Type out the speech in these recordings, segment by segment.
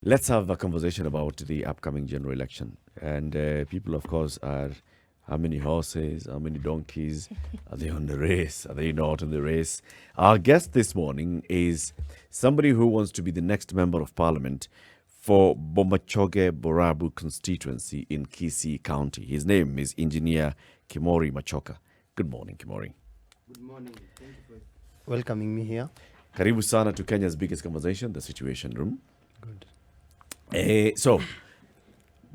Let's have a conversation about the upcoming general election. And people, of course, are how many horses, how many donkeys? Are they on the race? Are they not on the race? Our guest this morning is somebody who wants to be the next member of parliament for Bomachoge Borabu constituency in Kisii County. His name is Engineer Kimoru Machoka. Good morning, Kimoru. Good morning. Thank you for welcoming me here. Karibu sana to Kenya's biggest conversation, the Situation Room. Good. So,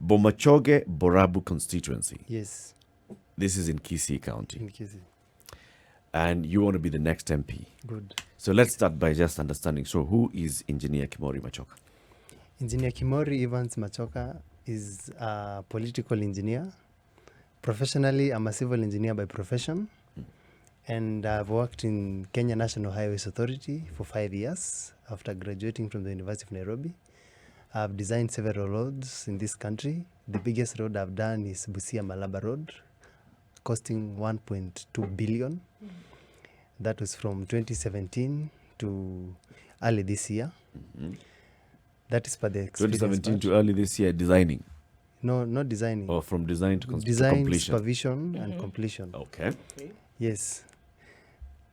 Bomachoge Borabu constituency. Yes, This is in Kisii County. in Kisii. And you want to be the next MP. Good. So let's start by just understanding. So who is Engineer Kimoru Machoka? Engineer Kimoru Evans Machoka is a political engineer. Professionally, I'm a civil engineer by profession. And I've worked in Kenya National Highways Authority for 5 years after graduating from the University of Nairobi. I've designed several roads in this country. The biggest road I've done is Busia-Malaba Road, costing 1.2 billion. That was from 2017 to early this year. That is for the experience 2017 part. to early this year, designing. No, not designing. Or from design to Design, completion. supervision, and completion. Okay. Yes.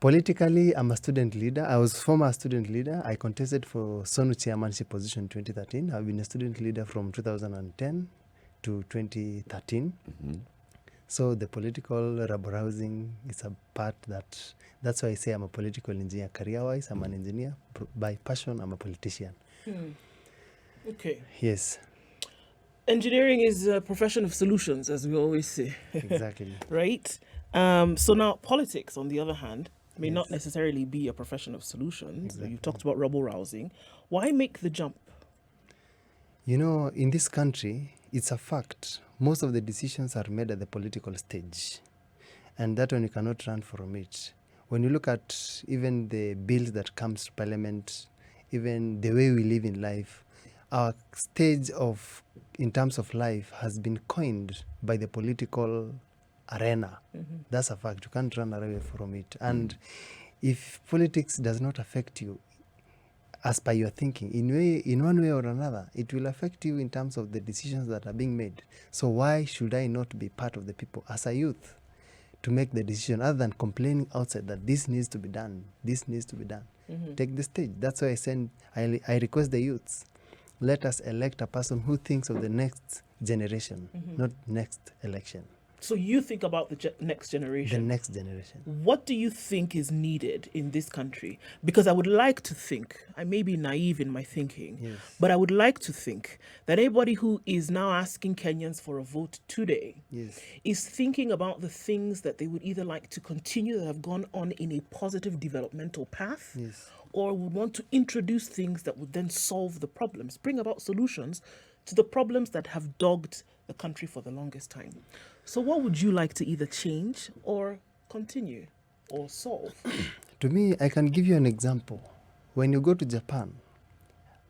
Politically, I'm a student leader. I was former student leader. I contested for SONU chairmanship position in 2013. I've been a student leader from 2010 to 2013. So the political rabble-rousing is a part that's why I say I'm a political engineer. Career-wise, I'm an engineer. By passion, I'm a politician. Okay. Yes, Engineering is a profession of solutions, as we always say, exactly. right? So now politics, on the other hand, may not Yes. necessarily be a profession of solutions. Exactly. You've talked about rebel rousing. Why make the jump? You know, in this country, it's a fact. Most of the decisions are made at the political stage. And that one you cannot run from it. When you look at even the bills that comes to parliament, even the way we live in life, our stage of, in terms of life, has been coined by the political arena. That's a fact. You can't run away from it. And if politics does not affect you, as per your thinking, in one way or another, it will affect you in terms of the decisions that are being made. So why should I not be part of the people as a youth to make the decision, other than complaining outside that this needs to be done, this needs to be done? Take the stage. That's why I request the youths, let us elect a person who thinks of the next generation, not next election, So you think about the next the generation. next generation. What do you think is needed in this country? Because I would like to think, I may be naive in my thinking, Yes. but I would like to think that anybody who is now asking Kenyans for a vote today Yes. is thinking about the things that they would either like to continue that have gone on in a positive developmental path, Yes. or would want to introduce things that would then solve the problems, bring about solutions to the problems that have dogged the country for the longest time. So what would you like to either change or continue or solve? To me, I can give you an example. When you go to Japan,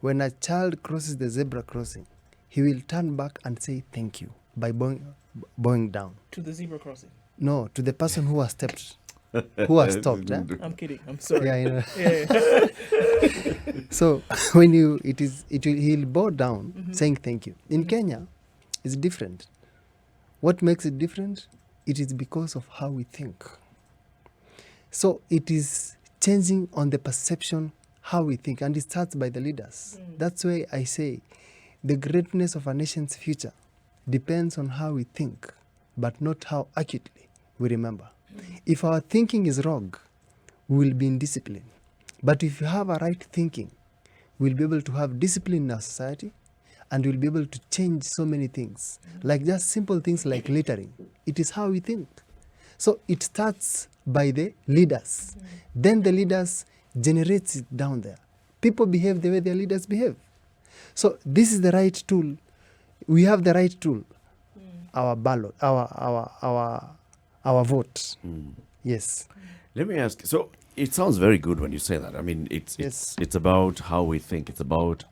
when a child crosses the zebra crossing, he will turn back and say thank you by bowing down. To the zebra crossing. No, to the person who has stepped, who has stopped. I'm kidding. I'm sorry. Yeah, I know. Yeah. So when he'll bow down saying thank you. In Kenya, it's different. What makes it different? It is because of how we think. So it is changing on the perception, how we think, and it starts by the leaders. That's why I say the greatness of a nation's future depends on how we think, but not how accurately we remember. If our thinking is wrong, we will be in discipline. But if you have a right thinking, we'll be able to have discipline in our society, and we'll be able to change so many things. Like just simple things like littering. It is how we think. So it starts by the leaders. Then the leaders generates it down there. People behave the way their leaders behave. So this is the right tool. We have the right tool. Our ballot, our vote. Yes. Let me ask. So it sounds very good when you say that. I mean, Yes. it's about how we think. It's about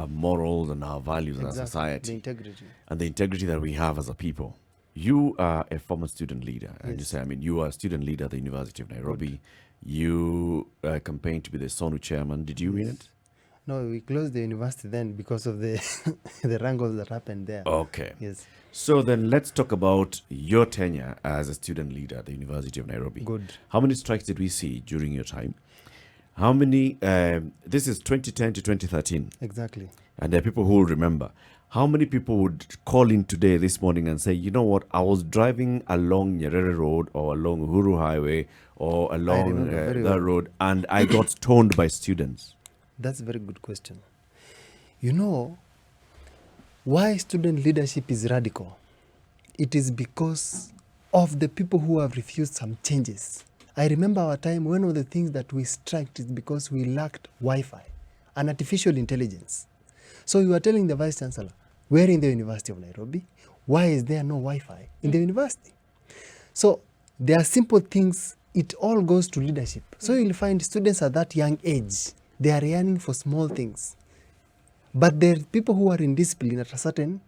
morals and our values in our The society integrity. and the integrity that we have as a people. You are a former student leader, and you Yes. say, I mean, you are a student leader at the University of Nairobi. You campaigned to be the SONU chairman. Did you win it? No, we closed the university then because of the the wrangles that happened there. Okay. Yes, So then let's talk about your tenure as a student leader at the University of Nairobi. good. How many strikes did we see during your time? How many, this is 2010 to 2013, Exactly. and there are people who will remember. How many people would call in today, this morning, and say, you know what, I was driving along Nyerere Road or along Uhuru Highway or along remember very that well. road, and I got stoned by students? That's a very good question. You know, why student leadership is radical? It is because of the people who have refused some changes. I remember our time, one of the things that we striked is because we lacked Wi-Fi and artificial intelligence. So we were telling the Vice Chancellor, we're in the University of Nairobi, why is there no Wi-Fi in the university? So there are simple things, it all goes to leadership. So you'll find students at that young age, they are yearning for small things. But there are people who are in discipline at a certain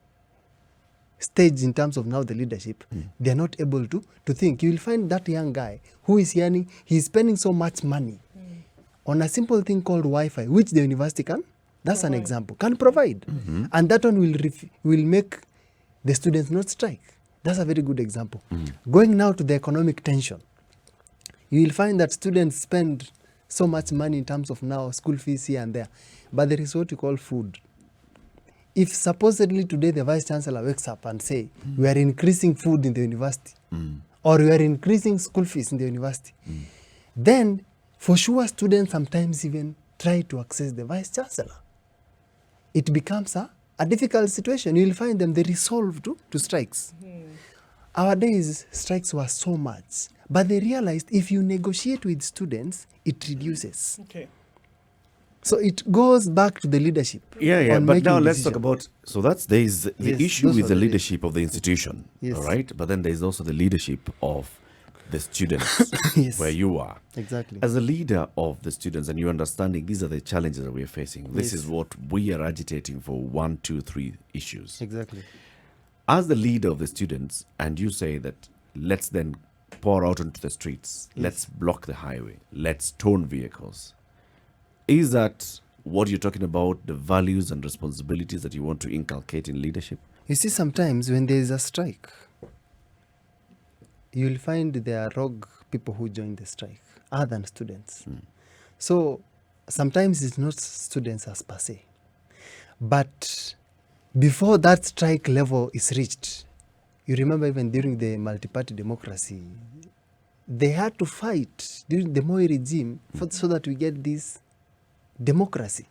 stage in terms of now the leadership, they are not able to think. You will find that young guy who is yearning, he's spending so much money on a simple thing called Wi-Fi, which the university can, that's an example, can provide. And that one will make the students not strike. That's a very good example. Going now to the economic tension, you will find that students spend so much money in terms of now school fees here and there, but there is what you call food. If supposedly today the Vice Chancellor wakes up and say, we are increasing food in the university, or we are increasing school fees in the university, then for sure students sometimes even try to access the Vice Chancellor. It becomes a difficult situation. You will find them, they resolve to strikes. Our days, strikes were so much, but they realized if you negotiate with students, it reduces. Okay. So it goes back to the leadership. Yeah. on But making now let's decision. talk about, so there's the Yes, issue those with are the the leadership of the institution, Yes. all right? But then there's also the leadership of the students, Yes. where you are. Exactly. As a leader of the students, and you're understanding these are the challenges that we are facing. This Yes. is what we are agitating for, 1, 2, 3 issues. Exactly. As the leader of the students, and you say that let's then pour out onto the streets, let's block the highway, let's tone vehicles. Is that what you're talking about, the values and responsibilities that you want to inculcate in leadership? You see, sometimes when there is a strike, you'll find there are rogue people who join the strike, other than students. So sometimes it's not students as per se. But before that strike level is reached, you remember even during the multi-party democracy, they had to fight during the Moi regime so that we get this democracy.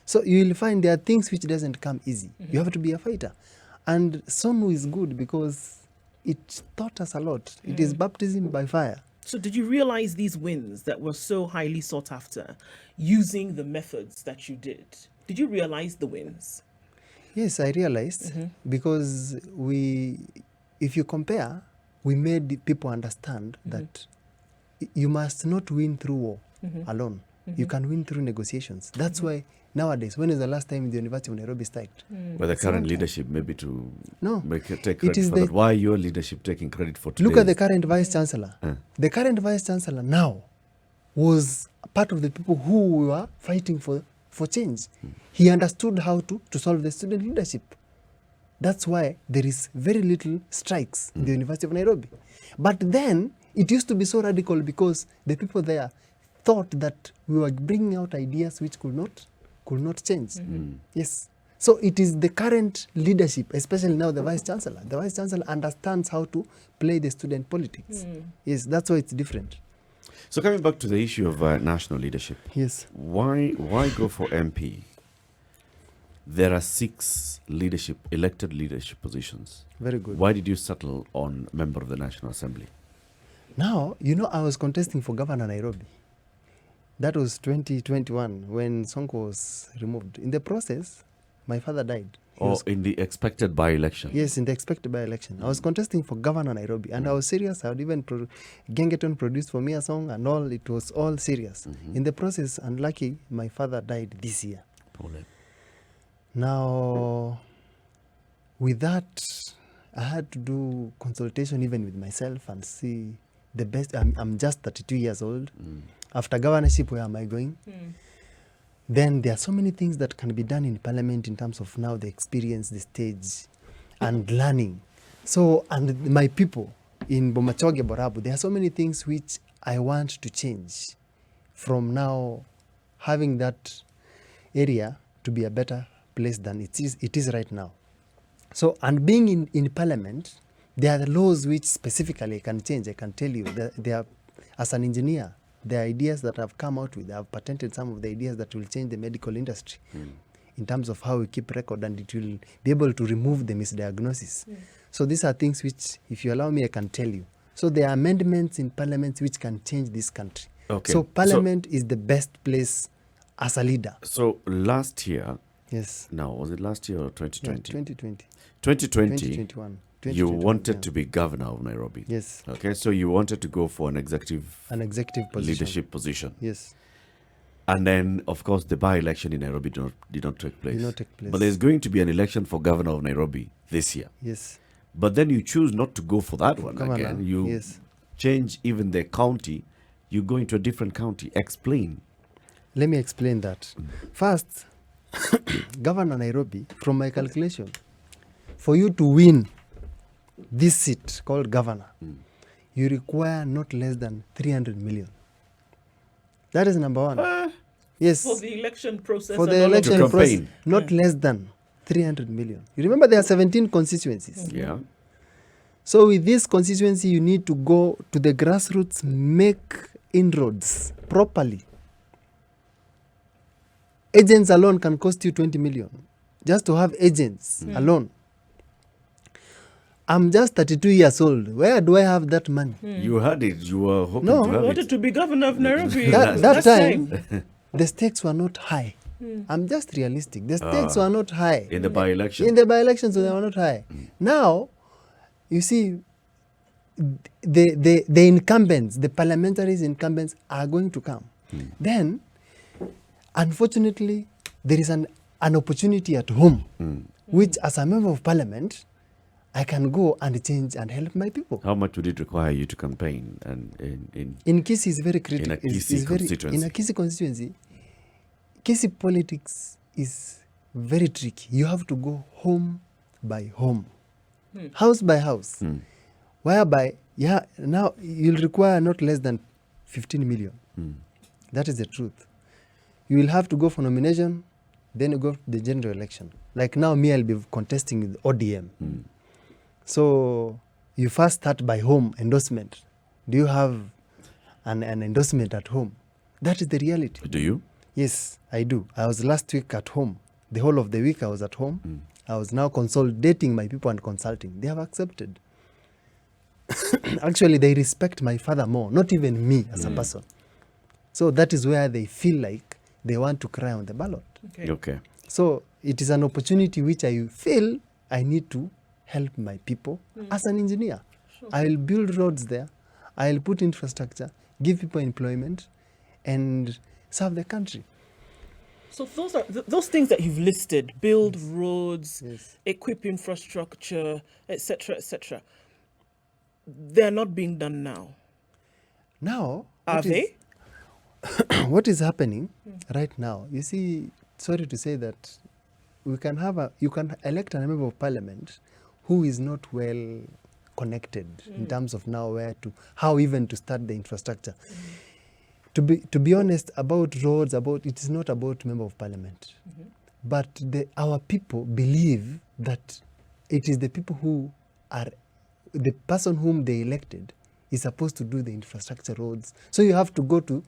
So you will find there are things which doesn't come easy. You have to be a fighter. And Sonu is good because it taught us a lot. It is baptism by fire. So did you realize these wins that were so highly sought after using the methods that you did? Did you realize the wins? Yes, I realized because if you compare, we made the people understand that you must not win through war alone. You can win through negotiations. That's why nowadays, when is the last time the University of Nairobi striked? Well, the current leadership, maybe to No. take credit is for the- that. Why your leadership taking credit for today? Look at the current Vice Chancellor. The current Vice Chancellor now was part of the people who were fighting for change. He understood how to solve the student leadership. That's why there is very little strikes in the University of Nairobi. But then, it used to be so radical because the people there thought that we were bringing out ideas which could not change. Yes. So it is the current leadership, especially now the Vice Chancellor. The Vice Chancellor understands how to play the student politics. Yes, that's why it's different. So coming back to the issue of national leadership, Yes. why go for MP? There are 6 elected leadership positions. Very good. Why did you settle on member of the National Assembly? Now, I was contesting for Governor Nairobi. That was 2021 when Sonko was removed. In the process, my father died. He was- In the expected by-election? Yes, in the expected by-election. I was contesting for Governor Nairobi, and I was serious. I would even Gengeton produced for me a song and all. It was all serious. In the process, unlucky, my father died this year. Pole. Now, with that, I had to do consultation even with myself and see the best. I'm just 32 years old. After governorship, where am I going? then there are so many things that can be done in parliament in terms of now the experience, the stage, and learning. So, and my people in Bomachoge, Borabu, there are so many things which I want to change from now having that area to be a better place than it is right now. So, and being in parliament, there are the laws which specifically can change. I can tell you that there are, as an engineer, the ideas that I've come out with, I've patented some of the ideas that will change the medical industry in terms of how we keep record, and it will be able to remove the misdiagnosis. So these are things which, if you allow me, I can tell you. So there are amendments in parliament which can change this country. Okay. So parliament is the best place as a leader. So last year, Yes. now, was it last year or 2020? 2020. 2020, 2021. you 2021, wanted yeah. to be governor of Nairobi. Yes. Okay, so you wanted to go for an executive Position. leadership position. Yes. And then, of course, the by-election in Nairobi did not take place. Did not take place. But there's going to be an election for governor of Nairobi this year. Yes. But then you choose not to go for that one Governor, again. You yes. change even the county. You go into a different county. Explain. Let me explain that. First, Governor Nairobi, from my calculation, for you to win this seat called governor, you require not less than 300 million. That is number one. Yes. For the election process. For and the all of election To process, campaign. not less than 300 million. You remember there are 17 constituencies. Yeah. So with this constituency, you need to go to the grassroots, make inroads properly. Agents alone can cost you 20 million. Just to have agents alone. I'm just 32 years old. Where do I have that money? You had it. You were hoping No. to You have wanted it. to be governor of Nairobi. That last time, the stakes were not high. I'm just realistic. The stakes were not high. In the by-election. In the by-elections, they were not high. Now, you see, the incumbents, the parliamentaries incumbents are going to come. Then, unfortunately, there is an opportunity at home, which as a member of parliament, I can go and change and help my people. How much would it require you to campaign? And In Kisii is very critical. In a Kisii constituency. In a Kisii constituency, Kisii politics is very tricky. You have to go home by home, house by house, whereby, now you'll require not less than 15 million. That is the truth. You will have to go for nomination, then you go to the general election. Like now, me, I'll be contesting with ODM. So you first start by home endorsement. Do you have an endorsement at home? That is the reality. do you? Yes, I do. I was last week at home. The whole of the week I was at home. I was now consolidating my people and consulting. They have accepted. Actually, they respect my father more, not even me as a person. So that is where they feel like they want to cry on the ballot. Okay. Okay. So it is an opportunity which I feel I need to help my people as an engineer. I will build roads there. I will put infrastructure, give people employment, and serve the country. So those are those things that you've listed: build roads, Yes. equip infrastructure, etc., etc. They're not being done now, Now, are they? what is happening right now? You see, sorry to say that you can elect a member of parliament who is not well connected in terms of now how even to start the infrastructure. To be honest, about roads, it is not about member of parliament, but our people believe that it is the people who are the person whom they elected is supposed to do the infrastructure roads. So you have to go to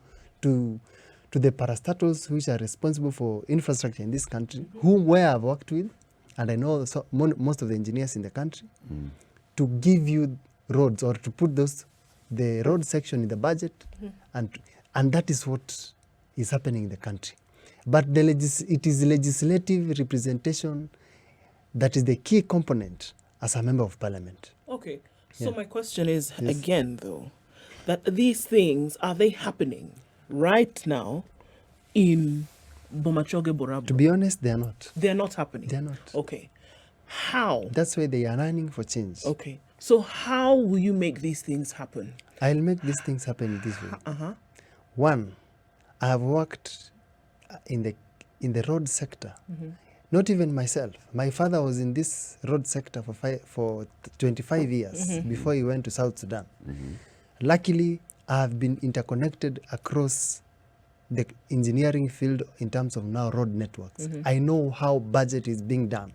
the parastatals which are responsible for infrastructure in this country, where I've worked with, and I know most of the engineers in the country, to give you roads or to put the road section in the budget, and that is what is happening in the country. But it is legislative representation that is the key component as a member of parliament. Okay. So Yeah. my question is Yes. again, though, that these things, are they happening right now in Bomachoge, Borabu? To be honest, they are not. They're not happening. They are not. Okay. How? That's why they are running for change. Okay. So how will you make these things happen? I'll make these things happen this way. One, I have worked in the in the road sector, not even myself. My father was in this road sector for 25 years before he went to South Sudan. Luckily, I have been interconnected across the engineering field in terms of now road networks. I know how budget is being done.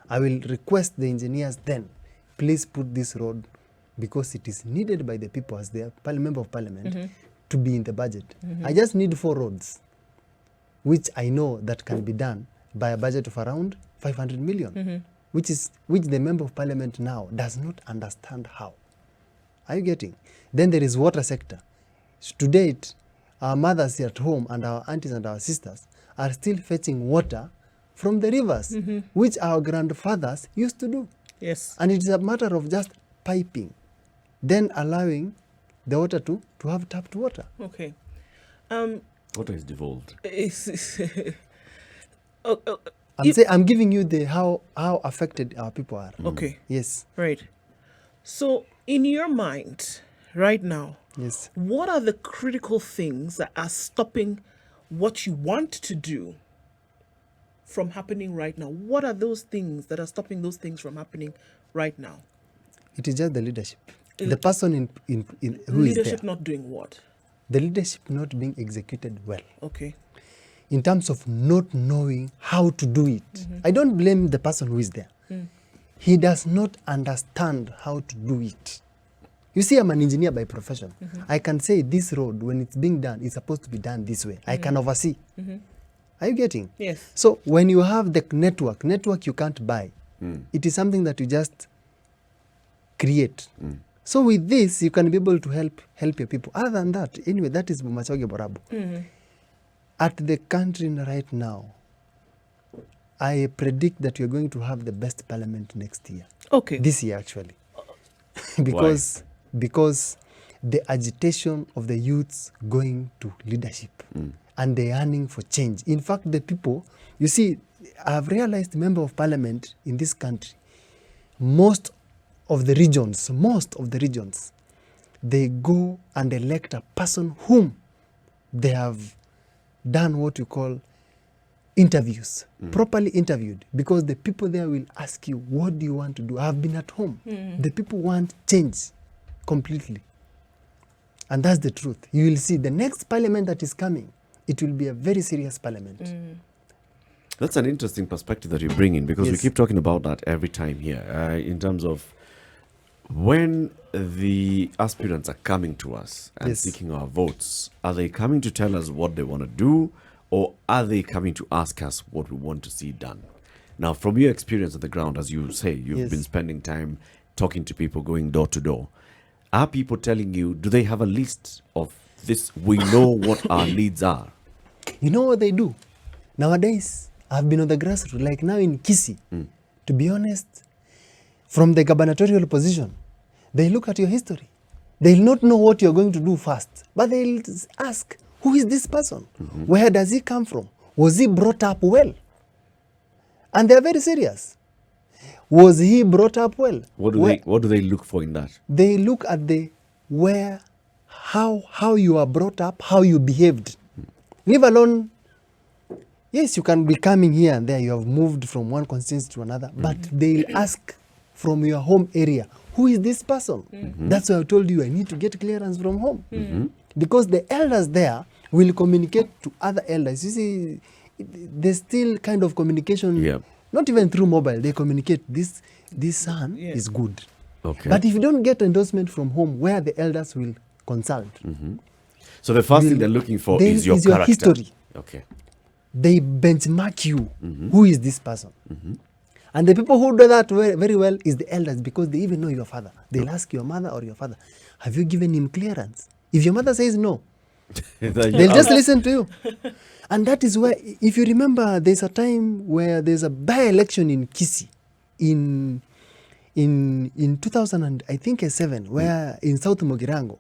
I will request the engineers then, please put this road, because it is needed by the people as the member of parliament to be in the budget. I just need 4 roads, which I know that can be done by a budget of around 500 million, which the member of parliament now does not understand how. Are you getting? Then there is water sector. To date, our mothers at home and our aunties and our sisters are still fetching water from the rivers, which our grandfathers used to do. Yes. And it is a matter of just piping, then allowing the water to have tapped water. Okay. Water is devolved. I'm giving you how affected our people are. Okay. Yes. Right. So, in your mind, right now, Yes. what are the critical things that are stopping what you want to do from happening right now? What are those things that are stopping those things from happening right now? It is just the leadership. The person in who is Leadership there. not doing what? The leadership not being executed well. Okay. In terms of not knowing how to do it. I don't blame the person who is there. He does not understand how to do it. You see, I'm an engineer by profession. I can say this road, when it's being done, is supposed to be done this way. I can oversee. Are you getting? Yes. So when you have the network you can't buy. It is something that you just create. So with this, you can be able to help your people. Other than that, anyway, that is Bomachoge Borabu. At the country right now, I predict that you're going to have the best parliament next year. Okay. This year, actually. because the agitation of the youths going to leadership and the yearning for change. In fact, the people, you see, I've realized member of parliament in this country, most of the regions, they go and elect a person whom they have done what you call interviews, properly interviewed, because the people there will ask you, what do you want to do? I've been at home. The people want change completely. And that's the truth. You will see the next parliament that is coming, it will be a very serious parliament. That's an interesting perspective that you bring in, because we Yes. keep talking about that every time here, in terms of when the aspirants are coming to us and Yes. seeking our votes, are they coming to tell us what they want to do, or are they coming to ask us what we want to see done? Now, from your experience on the ground, as you say, you've Yes. been spending time talking to people, going door to door. Are people telling you, do they have a list of this? We know what our needs are. You know what they do? Nowadays, I've been on the grassroots, like now in Kisii. To be honest, from the gubernatorial position, they look at your history. They'll not know what you're going to do first, but they'll ask, who is this person? Where does he come from? Was he brought up well? And they're very serious. Was he brought up well? What do they look for in that? They look at how you are brought up, how you behaved. Leave alone, yes, you can be coming here and there, you have moved from one constituency to another, but they'll ask from your home area, who is this person? That's why I told you I need to get clearance from home. Because the elders there will communicate to other elders. You see, there's still kind of communication, not even through mobile, they communicate, this son is good. Okay. But if you don't get endorsement from home, where the elders will consult, So the first thing they're looking for is your character. history. Okay. They benchmark you. Who is this person? And the people who do that very well is the elders, because they even know your father. They'll ask your mother or your father, have you given him clearance? If your mother says no, they'll just listen to you. And that is where, if you remember, there's a time where there's a by-election in Kisii in 2007, where in South Mogirango,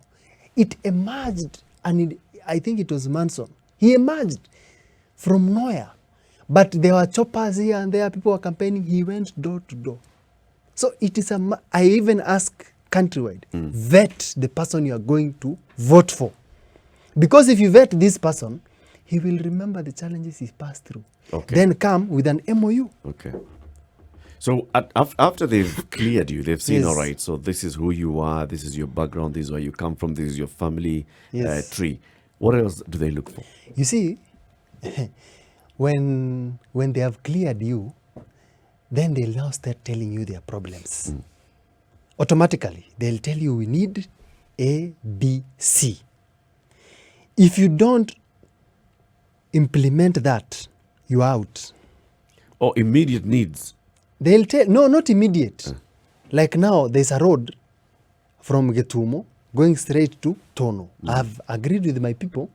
it emerged, and I think it was Manson. He emerged from nowhere. But there were choppers here and there, people were campaigning. He went door to door. So it is I even ask countrywide, vet the person you are going to vote for. Because if you vet this person, he will remember the challenges he passed through. Okay. then come with an MOU. Okay. So after they've cleared you, they've seen, Yes. all right, so this is who you are, this is your background, this is where you come from, this is your family Yes. tree. What else do they look for? You see, when they have cleared you, then they'll now start telling you their problems. Automatically, they'll tell you we need A, B, C. If you don't implement that, you're out. Or immediate needs. They'll tell, no, not immediate. Like now, there's a road from Getumo going straight to Tono. I've agreed with my people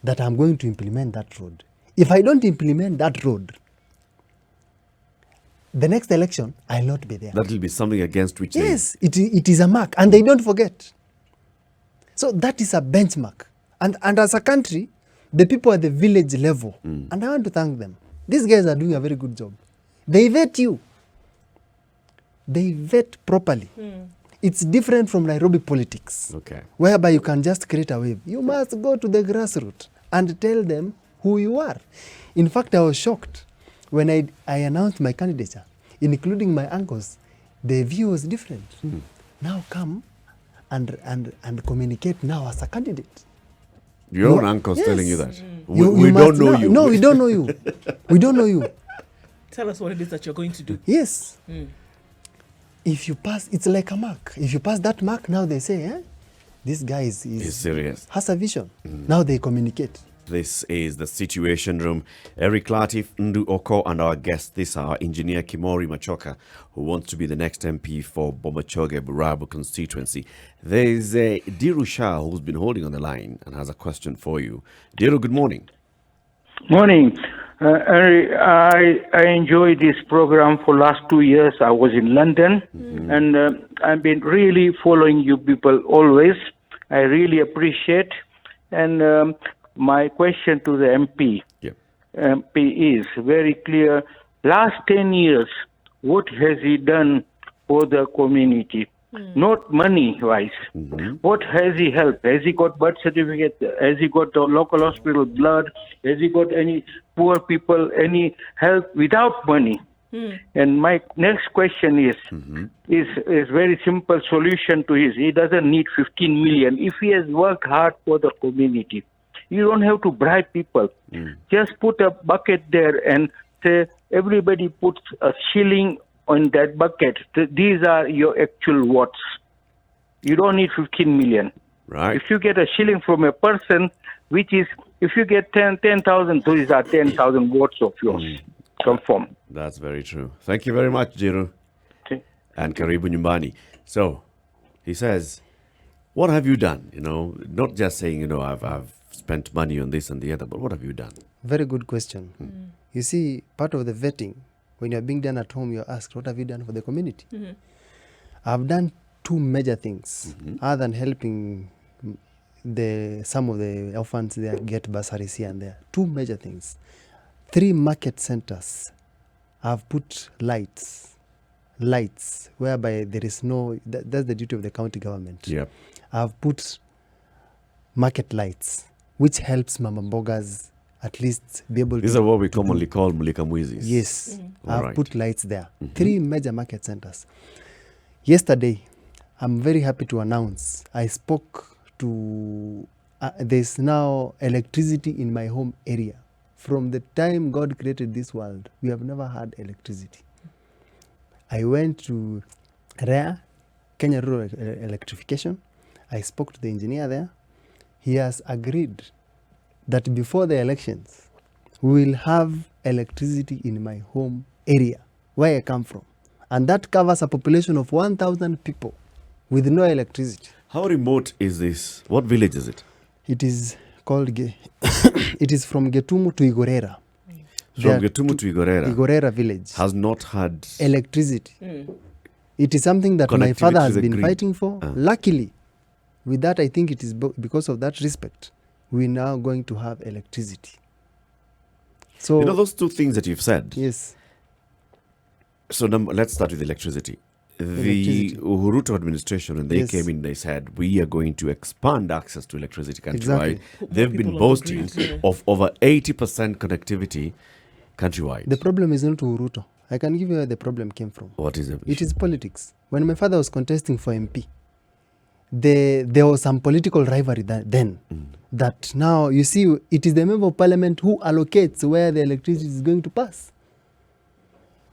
that I'm going to implement that road. If I don't implement that road, the next election, I'll not be there. That will be something against which Yes, it is a mark, and they don't forget. So that is a benchmark. And as a country, the people at the village level, and I want to thank them. These guys are doing a very good job. They vet you. They vet properly. It's different from Nairobi politics, Okay. whereby you can just create a wave. You must go to the grassroots and tell them who you are. In fact, I was shocked when I announced my candidature, including my uncles. The view was different. Now come and communicate now as a candidate. Your You- own uncle's yes. telling you that. You We don't must know now- you. No, we don't know you. We don't know you. Tell us what it is that you're going to do. Yes. If you pass, it's like a mark. If you pass that mark, now they say, this guy He's serious. has a vision. Now they communicate. This is the Situation Room. Eric Latif, Ndu Oko, and our guest, this our engineer Kimoru Machoka, who wants to be the next MP for Bomachoge Borabu constituency. There's Diru Shah, who's been holding on the line and has a question for you. Diru, good morning. Morning. I enjoyed this program for last 2 years. I was in London, and I've been really following you people always. I really appreciate. And my question to the MP, Yeah. is very clear. Last 10 years, what has he done for the community? Not money-wise. What has he helped? Has he got birth certificate? Has he got the local hospital blood? Has he got any poor people, any help without money? And my next question is very simple solution to his. He doesn't need 15 million. If he has worked hard for the community, you don't have to bribe people. Just put a bucket there and say everybody puts a shilling on that bucket. These are your actual votes. You don't need 15 million. Right. If you get a shilling from a person, which is, if you get 10,000, those are 10,000 votes of yours. Confirm. That's very true. Thank you very much, Diru. Okay. And Karibu Nyumbani. So, he says, what have you done? You know, not just saying, I've spent money on this and the other, but what have you done? Very good question. You see, part of the vetting, when you're being done at home, you're asked, what have you done for the community? I've done two major things, other than helping some of the orphans there get bursaries here and there. Two major things. 3 market centers. I've put lights, whereby there is no, that's the duty of the county government. Yeah. I've put market lights, which helps Mama Mbogas at least be able These to... are what we commonly call Mulika Mwizis. Yes, All I've right. put lights there. 3 major market centers. Yesterday, I'm very happy to announce, I spoke to... there's now electricity in my home area. From the time God created this world, we have never had electricity. I went to REA, Kenya Rural Electrification. I spoke to the engineer there. He has agreed that before the elections, we will have electricity in my home area, where I come from. And that covers a population of 1,000 people with no electricity. How remote is this? What village is it? It is called, it is from Getumu to Igorera. From Getumu to Igorera. Igorera village. Has not had... Electricity. It is something that my Connectivity father to has the been grid. fighting for. Luckily, with that, I think it is because of that respect, we're now going to have electricity. So, those two things that you've said. yes, So let's start with electricity. The Electricity. Uhuruto administration, when they Yes. came in, they said, we are going to expand access to electricity countrywide. Exactly. Put more They've people been on the boasting grid, yeah. of over 80% connectivity countrywide. The problem is not Uruto. I can give you where the problem came from. What is it? It is politics. When my father was contesting for MP, there was some political rivalry then. That now, you see, it is the member of parliament who allocates where the electricity is going to pass.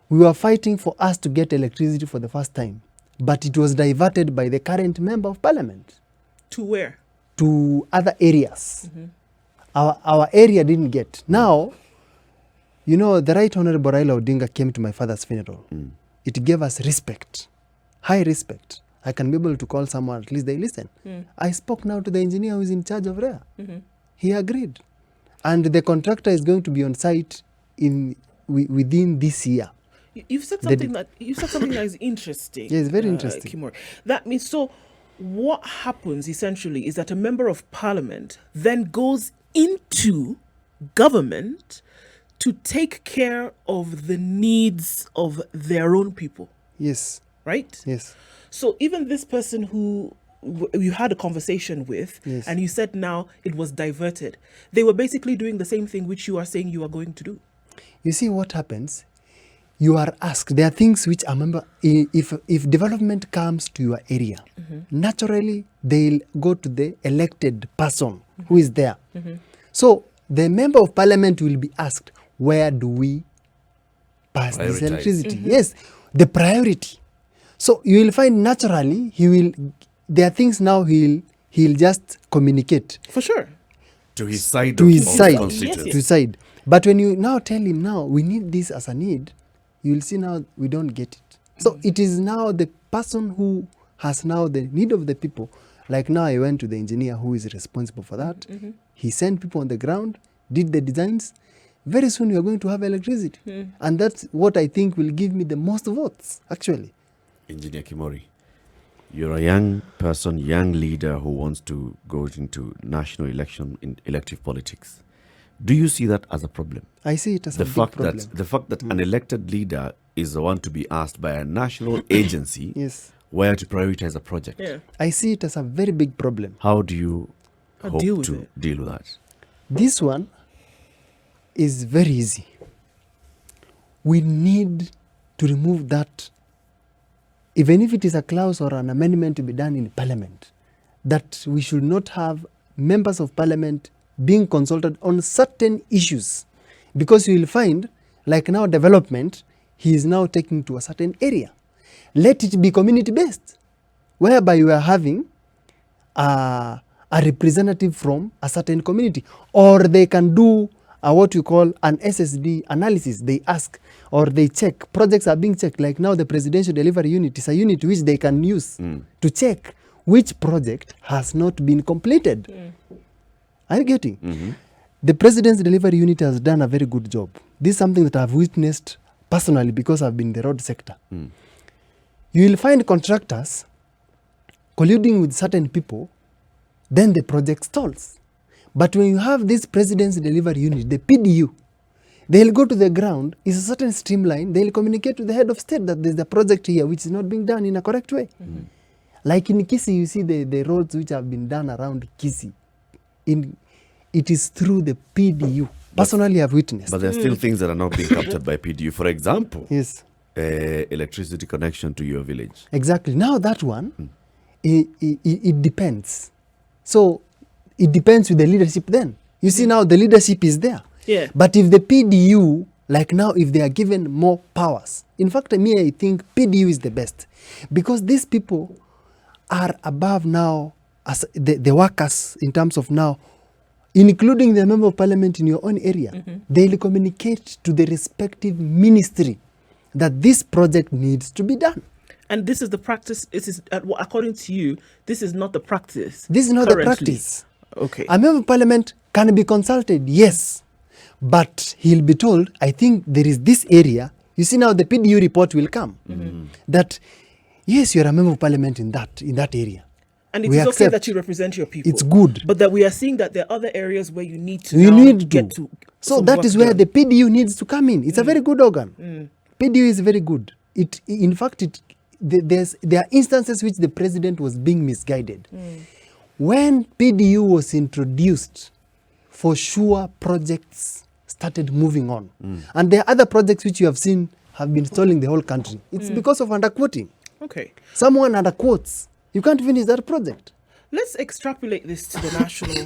We were fighting for us to get electricity for the first time, but it was diverted by the current member of parliament. To where? To other areas. Our area didn't get. Now, you know, the Right Honorable Raila Odinga came to my father's funeral. It gave us respect, high respect. I can be able to call someone, at least they listen. I spoke now to the engineer who is in charge of REA. He agreed. And the contractor is going to be on site within this year. You've said something that is interesting. Yes, very interesting. Kimoru. That means, so what happens essentially is that a member of parliament then goes into government to take care of the needs of their own people. Yes. Right? Yes. So even this person who you had a conversation with, Yes. and you said now it was diverted, they were basically doing the same thing which you are saying you are going to do. You see what happens? You are asked. There are things which if development comes to your area, naturally they'll go to the elected person who is there. So the member of parliament will be asked, where do we pass this Prioritize. electricity? Yes, the priority. So you will find naturally there are things now he'll just communicate For sure. To his side. to his of side, constituents. to his side. But when you now tell him now we need this as a need, you will see now we don't get it. So it is now the person who has now the need of the people. Like now I went to the engineer who is responsible for that. He sent people on the ground, did the designs. Very soon you are going to have electricity. And that's what I think will give me the most votes, actually. Engineer Kimoru, you're a young person, young leader who wants to go into national election in elective politics. Do you see that as a problem? I see it as The a big fact problem. that an elected leader is the one to be asked by a national agency Yes. where to prioritize a project. Yeah. I see it as a very big problem. How do you How hope deal with to it? deal with that? This one is very easy. We need to remove that, even if it is a clause or an amendment to be done in parliament, that we should not have members of parliament being consulted on certain issues. Because you will find, like now development, he is now taking to a certain area. Let it be community based, whereby you are having a representative from a certain community, or they can do what you call an SSD analysis. They ask or they check. Projects are being checked. Like now the Presidential Delivery Unit is a unit which they can use to check which project has not been completed. Are you getting? The President's Delivery Unit has done a very good job. This is something that I've witnessed personally because I've been in the road sector. You will find contractors colluding with certain people, then the project stalls. But when you have this President's Delivery Unit, the PDU, they'll go to the ground, it's a certain streamline, they'll communicate to the head of state that there's a project here which is not being done in a correct way. Like in Kisii, you see the roads which have been done around Kisii. It is through the PDU. Personally, I've witnessed. But there are still things that are not being captured by PDU. For example, Yes, electricity connection to your village. exactly. Now that one, it depends. So it depends with the leadership then. You see now the leadership is there. Yeah. But if the PDU, like now, if they are given more powers, in fact, I think PDU is the best. Because these people are above now as the workers in terms of now, including the member of parliament in your own area. They'll communicate to the respective ministry that this project needs to be done. And this is the practice. This is, according to you, this is not the practice. This is not currently. the practice. Okay. A member of parliament can be consulted, yes, but he'll be told, I think there is this area. You see now the PDU report will come that, yes, you're a member of parliament in that area. And it We is okay accept. that you represent your people. It's good. But that we are seeing that there are other areas where you need to You now need get to. to. So some that work is where done. the PDU needs to come in. It's a very good organ. PDU is very good. In fact, there are instances which the president was being misguided. When PDU was introduced, for sure projects started moving on. And there are other projects which you have seen have been stalling the whole country. It's because of underquoting. Okay. Someone underquotes. You can't finish that project. Let's extrapolate this to the national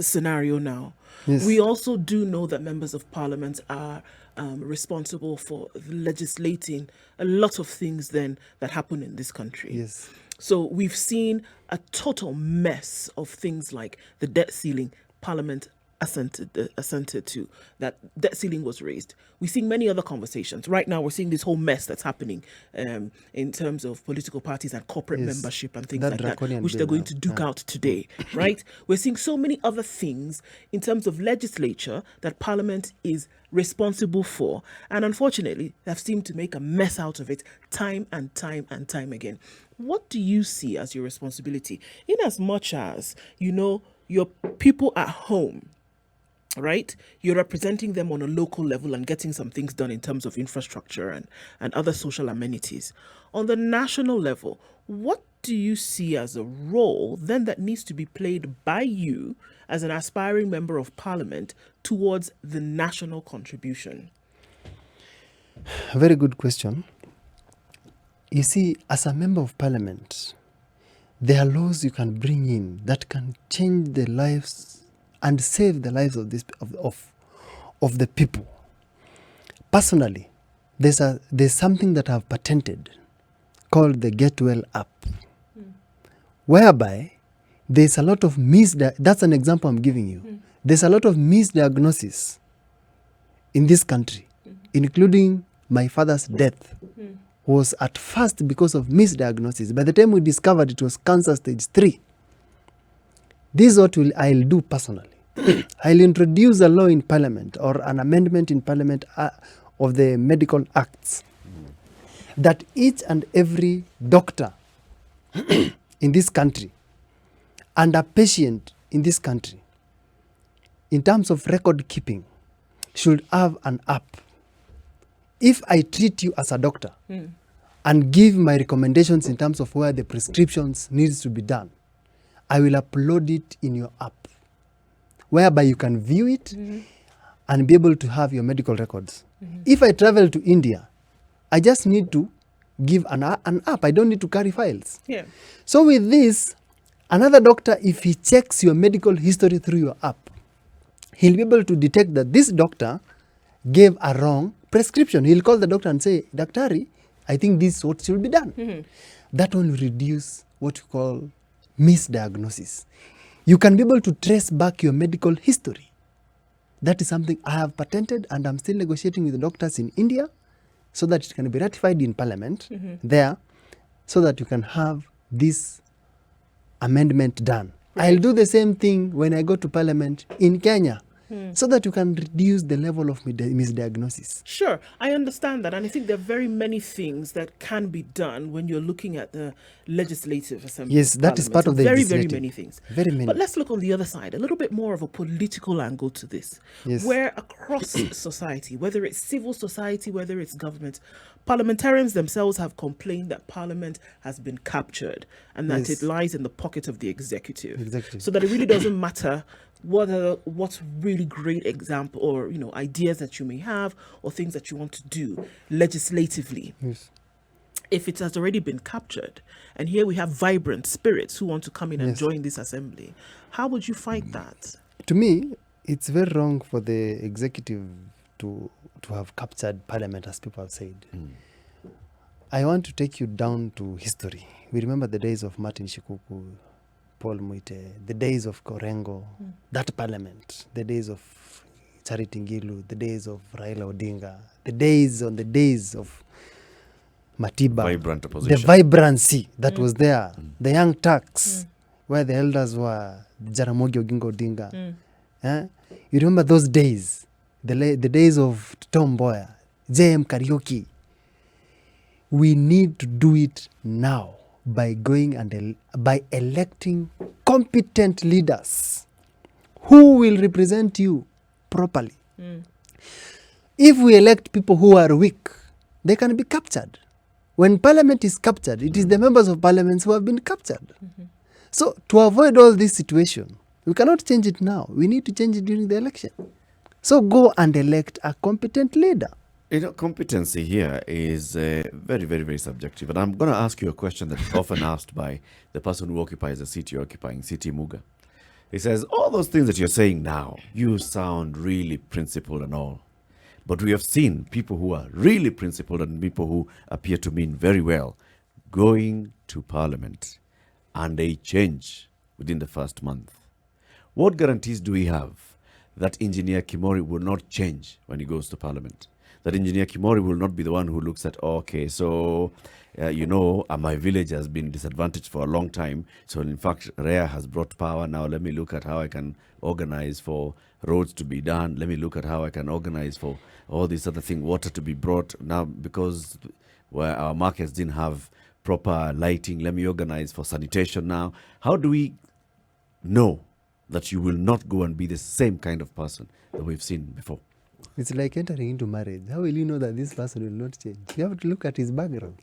scenario now. Yes. We also do know that members of parliament are responsible for legislating a lot of things then that happen in this country. Yes. So we've seen a total mess of things like the debt ceiling. Parliament assented to that debt ceiling was raised. We're seeing many other conversations. Right now, we're seeing this whole mess that's happening in terms of political parties and corporate membership and things That like that, draconian which bill they're going now. to duke out today, right? We're seeing so many other things in terms of legislature that Parliament is responsible for. And unfortunately, they've seemed to make a mess out of it time and time and time again. What do you see as your responsibility? In as much as, you know, your people at home, right? You're representing them on a local level and getting some things done in terms of infrastructure and other social amenities. On the national level, what do you see as a role then that needs to be played by you as an aspiring member of parliament towards the national contribution? A very good question. You see, as a member of parliament, there are laws you can bring in that can change the lives and save the lives of the people. Personally, there's something that I've patented called the Get Well app, whereby there's a lot of that's an example I'm giving you. There's a lot of misdiagnosis in this country, including my father's death was at first because of misdiagnosis. By the time we discovered it was cancer stage 3. This is what I'll do personally. I'll introduce a law in parliament or an amendment in parliament of the medical acts that each and every doctor in this country and a patient in this country, in terms of record keeping, should have an app. If I treat you as a doctor and give my recommendations in terms of where the prescriptions needs to be done, I will upload it in your app, whereby you can view it and be able to have your medical records. If I travel to India, I just need to give an app. I don't need to carry files. Yeah. So with this, another doctor, if he checks your medical history through your app, he'll be able to detect that this doctor gave a wrong prescription. He'll call the doctor and say, Daktari, I think this is what should be done. That one will reduce what we call misdiagnosis. You can be able to trace back your medical history. That is something I have patented, and I'm still negotiating with the doctors in India so that it can be ratified in parliament there, so that you can have this amendment done. I'll do the same thing when I go to parliament in Kenya, so that you can reduce the level of misdiagnosis. Sure, I understand that, and I think there are very many things that can be done when you're looking at the legislative assembly. Yes, that is part of the very legislative. many things. Very many. But let's look on the other side, a little bit more of a political angle to this, Yes. where across society, whether it's civil society, whether it's government, parliamentarians themselves have complained that parliament has been captured and that Yes. it lies in the pocket of the executive. Executive. So that it really doesn't matter what really great example or ideas that you may have or things that you want to do legislatively, Yes. if it has already been captured. And here we have vibrant spirits who want to come in and Yes. join this assembly. How would you fight that? To me, it's very wrong for the executive to have captured parliament, as people have said. I want to take you down to history. We remember the days of Martin Shikuku, Paul Muite, the days of Korengo, that parliament, the days of Charity Ngilu, the days of Raila Odinga, the days of Matiba, Vibrant opposition. the vibrancy that was there, the young Turks, where the elders were Jaramogi Oginga Odinga. You remember those days, the days of Tom Mboya, JM Karaoke. We need to do it now by going and by electing competent leaders who will represent you properly. If we elect people who are weak, they can be captured. When parliament is captured, it is the members of parliament who have been captured. So to avoid all this situation, We cannot change it now. We need to change it during the election. So go and elect a competent leader. Competency here is very, very, very subjective. And I'm going to ask you a question that's often asked by the person who occupies the seat you're occupying, City Muga. He says, all those things that you're saying now, you sound really principled and all. But we have seen people who are really principled and people who appear to mean very well going to Parliament, and they change within the first month. What guarantees do we have that Engineer Kimoru will not change when he goes to Parliament? That Engineer Kimoru will not be the one who looks at, okay, so, my village has been disadvantaged for a long time. So, in fact, REA has brought power. Now, let me look at how I can organize for roads to be done. Let me look at how I can organize for all these other things, water to be brought. Now, because where our markets didn't have proper lighting, let me organize for sanitation now. How do we know that you will not go and be the same kind of person that we've seen before? It's like entering into marriage. How will you know that this person will not change? You have to look at his background.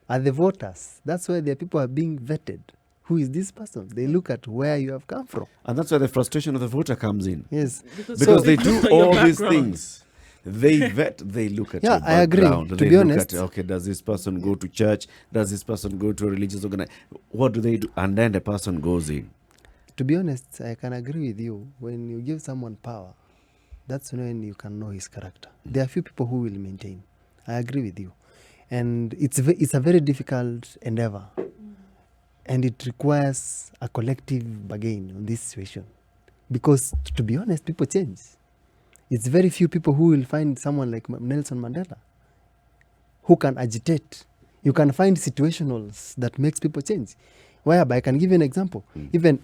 At the voters, that's why the people are being vetted. Who is this person? They look at where you have come from. And that's where the frustration of the voter comes in. Yes. Because they do all these things. They vet, they look at your I agree. background. To They be look honest. at, okay, does this person go to church? Does this person go to a religious organization? What do they do? And then the person goes in. To be honest, I can agree with you. When you give someone power, that's when you can know his character. There are few people who will maintain. I agree with you. And it's a very difficult endeavor. And it requires a collective bargain on this situation. Because, to be honest, people change. It's very few people who will find someone like Nelson Mandela who can agitate. You can find situationals that makes people change. Whereby, I can give you an example. Even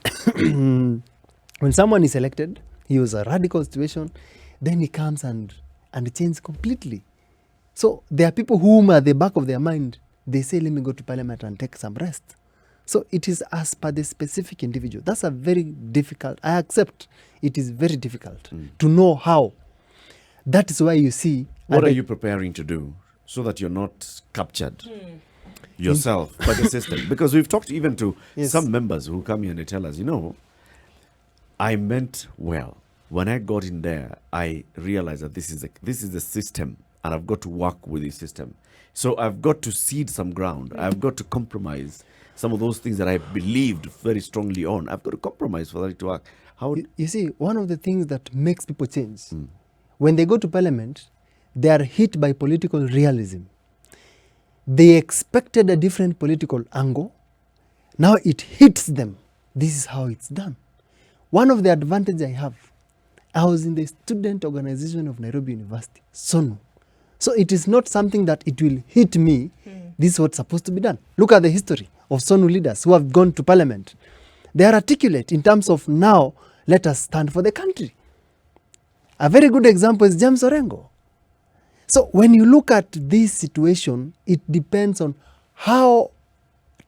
when someone is elected, he was a radical situation, then he comes and changes completely. So there are people whom at the back of their mind, they say, let me go to Parliament and take some rest. So it is as per the specific individual. That's a very difficult, I accept it is very difficult to know how. That is why you see. What are you preparing to do so that you're not captured yourself by the system? Because we've talked even to some members who come here and they tell us, I meant well. When I got in there, I realized that this is the system, and I've got to work with the system. So I've got to cede some ground. I've got to compromise some of those things that I believed very strongly on. I've got to compromise for that to work. How? You see, one of the things that makes people change, when they go to Parliament, they are hit by political realism. They expected a different political angle. Now it hits them. This is how it's done. One of the advantages I have, I was in the student organization of Nairobi University, SONU. So it is not something that it will hit me. This is what's supposed to be done. Look at the history of SONU leaders who have gone to Parliament. They are articulate in terms of now, let us stand for the country. A very good example is James Orengo. So when you look at this situation, it depends on how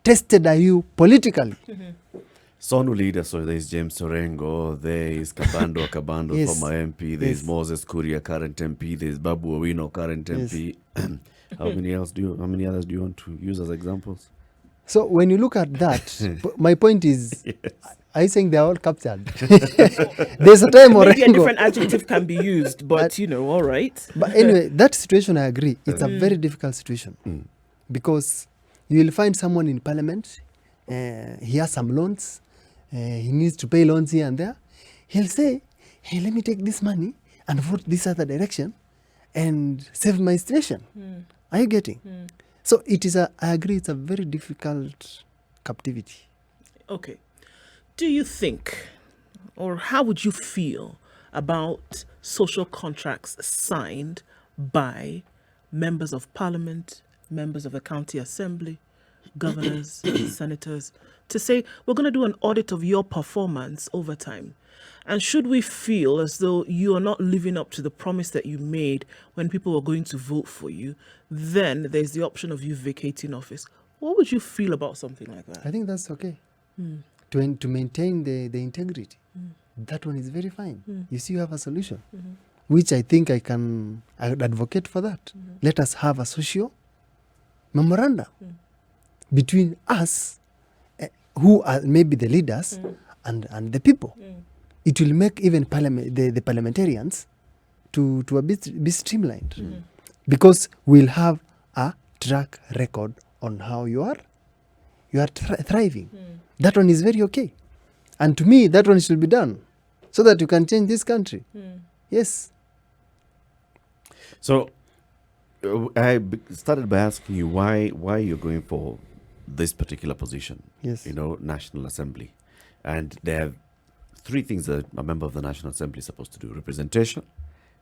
tested are you politically. Sonu leader, so there's James Orengo, there is Kabando, Yes. former MP, there's Yes. Moses Kuria, current MP, there's Babu Owino, current Yes. MP. How many others do you want to use as examples? So when you look at that, my point is, are you saying they're all captured? There's a time Maybe a Orengo. different adjective can be used, but all right. But anyway, that situation, I agree. It's a very difficult situation. Because you will find someone in Parliament, he has some loans, he needs to pay loans here and there. He'll say, hey, let me take this money and vote this other direction and save my situation. Are you getting? So I agree, it's a very difficult captivity. Okay. Do you think, or how would you feel about social contracts signed by members of parliament, members of the county assembly, governors, senators, to say, we're going to do an audit of your performance over time? And should we feel as though you are not living up to the promise that you made when people were going to vote for you, then there's the option of you vacating office. What would you feel about something like that? I think that's okay. To maintain the integrity. That one is very fine. You see, you have a solution, which I think I would advocate for that. Let us have a social memorandum between us, who are maybe the leaders, and the people. It will make even the parliamentarians to a bit streamlined, because we'll have a track record on how you are thriving. That one is very okay, and to me that one should be done so that you can change this country. Yes. So started by asking you why you're going for this particular position. Yes. National Assembly, and there are three things that a member of the National Assembly is supposed to do: representation,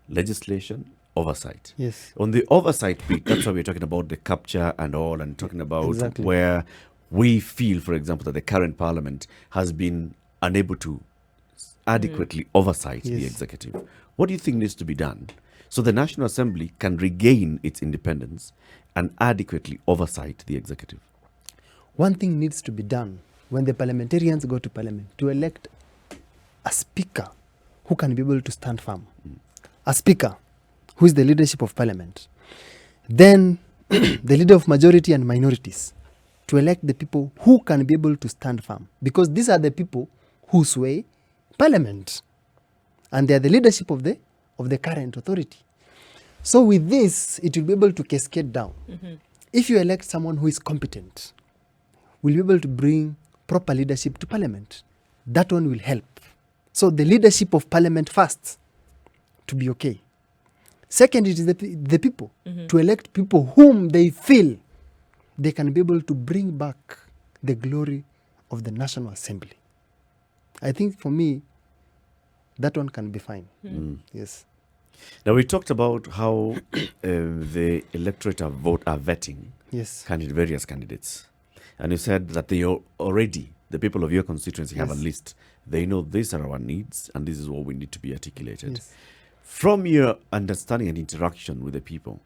legislation, oversight. Yes. On the oversight bit, that's why we're talking about the capture and all, and talking about Exactly. where we feel, for example, that the current parliament has been unable to adequately oversight the Yes. executive. What do you think needs to be done so the National Assembly can regain its independence and adequately oversight the executive? One thing needs to be done when the parliamentarians go to parliament, to elect a speaker who can be able to stand firm. A speaker who is the leadership of parliament. Then the leader of majority and minorities, to elect the people who can be able to stand firm, because these are the people who sway parliament, and they are the leadership of the current authority. So with this, it will be able to cascade down. If you elect someone who is competent, will be able to bring proper leadership to parliament, that one will help. So the leadership of parliament first to be okay. Second, it is the people, to elect people whom they feel they can be able to bring back the glory of the National Assembly. I think for me, that one can be fine. Yes. Now, we talked about how the electorate are vetting Yes. various candidates. And you said that they are already, the people of your constituency have a Yes. list. They know these are our needs and this is what we need to be articulated. Yes. From your understanding and interaction with the people,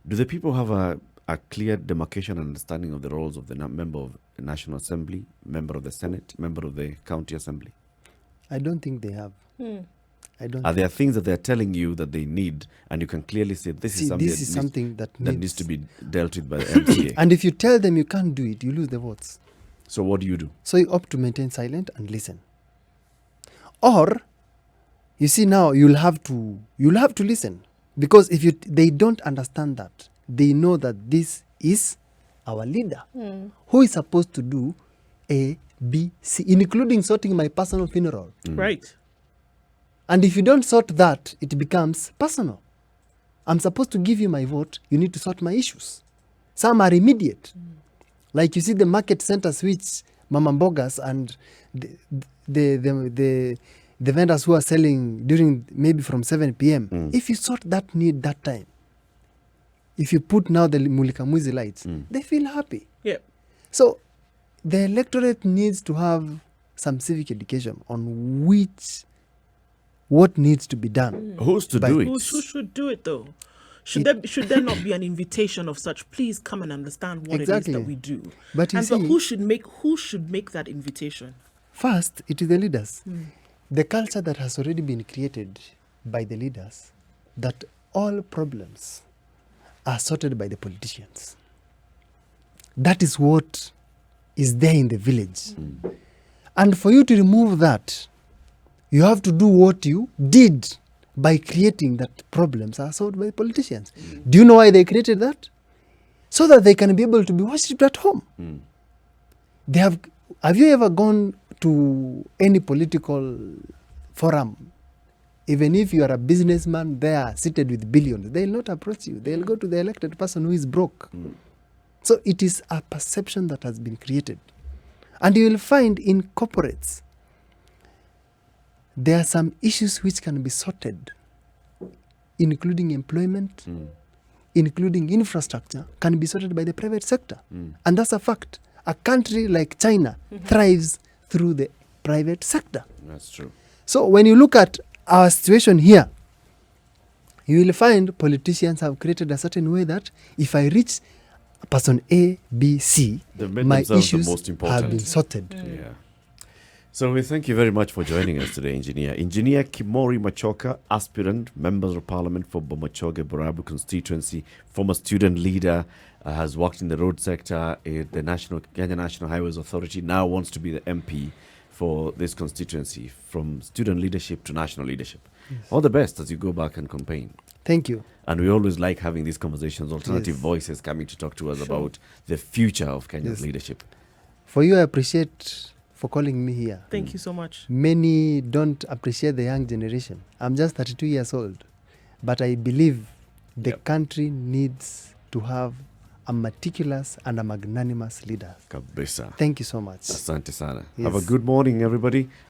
do the people have a clear demarcation and understanding of the roles of the member of the National Assembly, member of the Senate, member of the County Assembly? I don't think they have. I don't. Are there things that they're telling you that they need and you can clearly say this is something, that that needs to be dealt with by the MCA? And if you tell them you can't do it, you lose the votes. So what do you do? So you opt to maintain silent and listen. Or, you see now, you'll have to listen, because if they don't understand that, they know that this is our leader who is supposed to do A, B, C, including sorting my personal funeral. Right. And if you don't sort that, it becomes personal. I'm supposed to give you my vote. You need to sort my issues. Some are immediate. Like you see the market centers, which Mama Mbogas and the vendors who are selling during maybe from 7 p.m. If you sort that need that time, if you put now the Mulikamuzi lights, they feel happy. Yeah. So the electorate needs to have some civic education on what needs to be done. Who's to do it? Who should do it though? Should there not be an invitation of such? Please come and understand what Exactly. it is that we do. But you but see- who should make that invitation? First, it is the leaders. The culture that has already been created by the leaders, that all problems are sorted by the politicians. That is what is there in the village. And for you to remove that, you have to do what you did by creating that problems are solved by politicians. Do you know why they created that? So that they can be able to be worshipped at home. Have you ever gone to any political forum? Even if you are a businessman there seated with billions, they'll not approach you. They'll go to the elected person who is broke. So it is a perception that has been created. And you will find in corporates, there are some issues which can be sorted, including employment, including infrastructure, can be sorted by the private sector. And that's a fact. A country like China thrives through the private sector. That's true. So when you look at our situation here, you will find politicians have created a certain way that if I reach person A, B, C, They've made my themselves the issues most important. have been sorted. Yeah. So we thank you very much for joining us today, Engineer. Engineer Kimoru Machoka, aspirant, Member of Parliament for Bomachoge, Borabu constituency, former student leader, has worked in the road sector, the Kenya National Highways Authority, now wants to be the MP for this constituency, from student leadership to national leadership. All the best as you go back and campaign. Thank you. And we always like having these conversations, alternative Yes. voices coming to talk to us about the future of Kenya's Yes. leadership. For you, I appreciate for calling me here. Thank you so much. Many don't appreciate the young generation. I'm just 32 years old, but I believe the Yep. country needs to have a meticulous and a magnanimous leader. Kabisa. Thank you so much. Asante sana. Have a Yes. good morning, everybody.